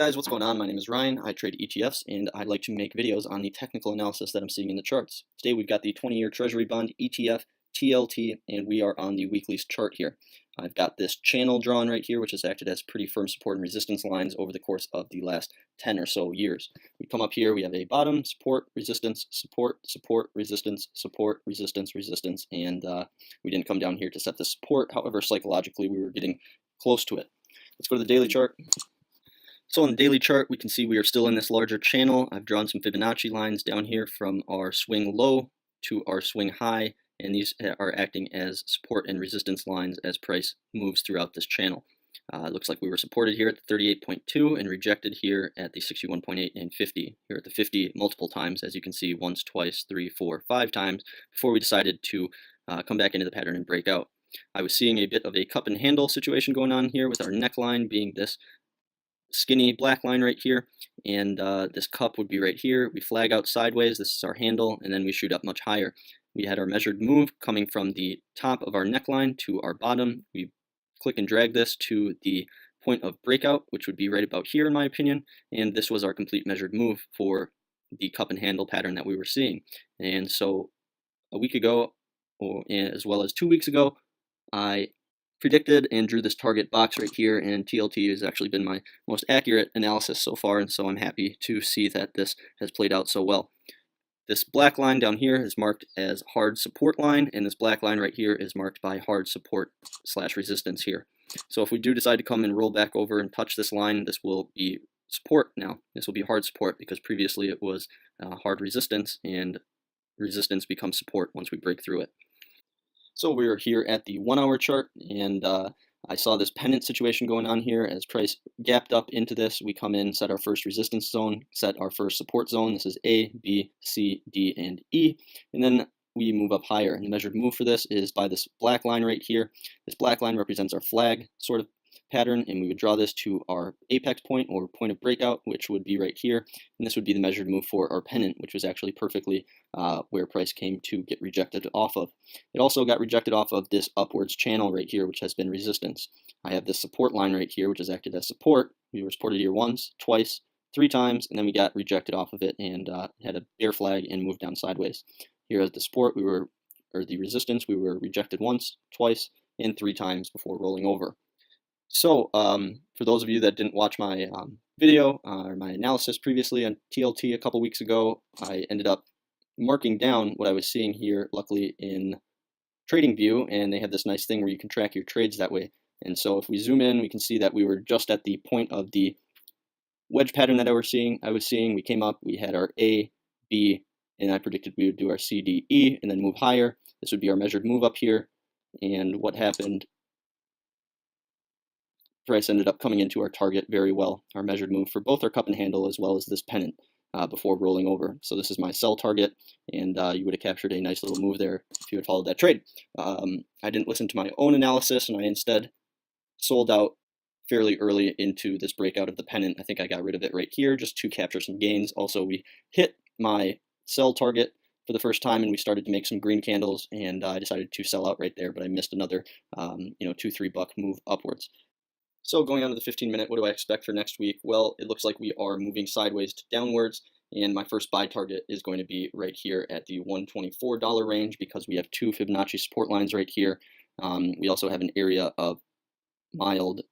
Guys, what's going on? My name is Ryan. I trade ETFs, and I'd like to make videos on the technical analysis that I'm seeing in the charts. Today we've got the 20-year Treasury Bond ETF, TLT, and we are on the weekly chart here. I've got this channel drawn right here, which has acted as pretty firm support and resistance lines over the course of the last 10 or so years. We come up here, we have a bottom, support, resistance, support, support, resistance, support, resistance, resistance, and we didn't come down here to set the support. However, psychologically, we were getting close to it. Let's go to the daily chart. So on the daily chart, we can see we are still in this larger channel. I've drawn some Fibonacci lines down here from our swing low to our swing high, and these are acting as support and resistance lines as price moves throughout this channel. It looks like we were supported here at the 38.2 and rejected here at the 61.8 and 50. Here at the 50 multiple times, as you can see, once, twice, 3, 4, 5 times, before we decided to come back into the pattern and break out. I was seeing a bit of a cup and handle situation going on here, with our neckline being this skinny black line right here, and this cup would be right here. We flag out sideways, this is our handle, and then we shoot up much higher. We had our measured move coming from the top of our neckline to our bottom. We click and drag this to the point of breakout, which would be right about here in my opinion, and this was our complete measured move for the cup and handle pattern that we were seeing. And so a week ago, as well as 2 weeks ago, I predicted and drew this target box right here, and TLT has actually been my most accurate analysis so far, and so I'm happy to see that this has played out so well. This black line down here is marked as hard support line, and this black line right here is marked by hard support / resistance here. So if we do decide to come and roll back over and touch this line, this will be support now. This will be hard support, because previously it was hard resistance, and resistance becomes support once we break through it. So we're here at the 1 hour chart, and I saw this pennant situation going on here. As price gapped up into this, we come in, set our first resistance zone, set our first support zone. This is A, B, C, D, and E, and then we move up higher. And the measured move for this is by this black line right here. This black line represents our flag sort of pattern, and we would draw this to our apex point or point of breakout, which would be right here, and this would be the measured move for our pennant, which was actually perfectly where price came to get rejected off of. It also got rejected off of this upwards channel right here, which has been resistance. I have this support line right here, which has acted as support. We were supported here once, twice, 3 times, and then we got rejected off of it and had a bear flag and moved down sideways. Here at the support, the resistance, we were rejected once, twice, and 3 times before rolling over. So for those of you that didn't watch my video or my analysis previously on TLT a couple weeks ago, I ended up marking down what I was seeing here, luckily in TradingView, and they have this nice thing where you can track your trades that way. And so if we zoom in, we can see that we were just at the point of the wedge pattern that I was seeing. We came up, we had our A, B, and I predicted we would do our C, D, E, and then move higher. This would be our measured move up here. And what happened? Price ended up coming into our target very well, our measured move for both our cup and handle as well as this pennant before rolling over. So this is my sell target, and you would have captured a nice little move there if you had followed that trade. I didn't listen to my own analysis, and I instead sold out fairly early into this breakout of the pennant. I think I got rid of it right here just to capture some gains. Also, we hit my sell target for the first time, and we started to make some green candles, and I decided to sell out right there, but I missed another $2-3 buck move upwards. So going on to the 15-minute, what do I expect for next week? Well, it looks like we are moving sideways to downwards, and my first buy target is going to be right here at the $124 range, because we have 2 Fibonacci support lines right here. We also have an area of mild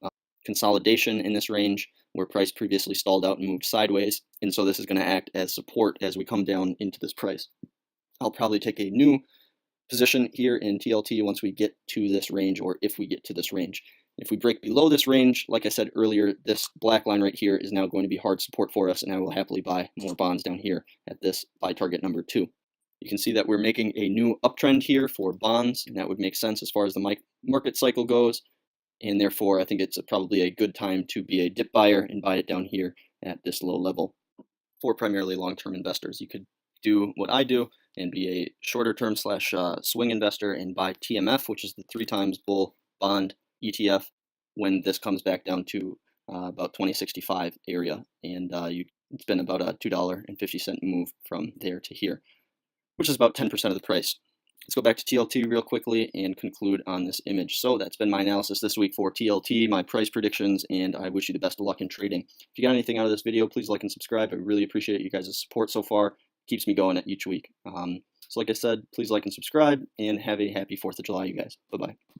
consolidation in this range where price previously stalled out and moved sideways, and so this is going to act as support as we come down into this price. I'll probably take a new position here in TLT once we get to this range, or if we get to this range. If we break below this range, like I said earlier, this black line right here is now going to be hard support for us, and I will happily buy more bonds down here at this buy target number 2. You can see that we're making a new uptrend here for bonds, and that would make sense as far as the market cycle goes, and therefore I think it's probably a good time to be a dip buyer and buy it down here at this low level. For primarily long-term investors, you could do what I do and be a shorter term / swing investor and buy TMF, which is the 3 times bull bond ETF, when this comes back down to about 2065 area, and it's been about a $2.50 move from there to here, which is about 10% of the price. Let's go back to TLT real quickly and conclude on this image. So that's been my analysis this week for TLT, my price predictions, and I wish you the best of luck in trading. If you got anything out of this video, please like and subscribe. I really appreciate you guys' support so far. It keeps me going each week. So like I said, please like and subscribe, and have a happy 4th of July, you guys. Bye-bye.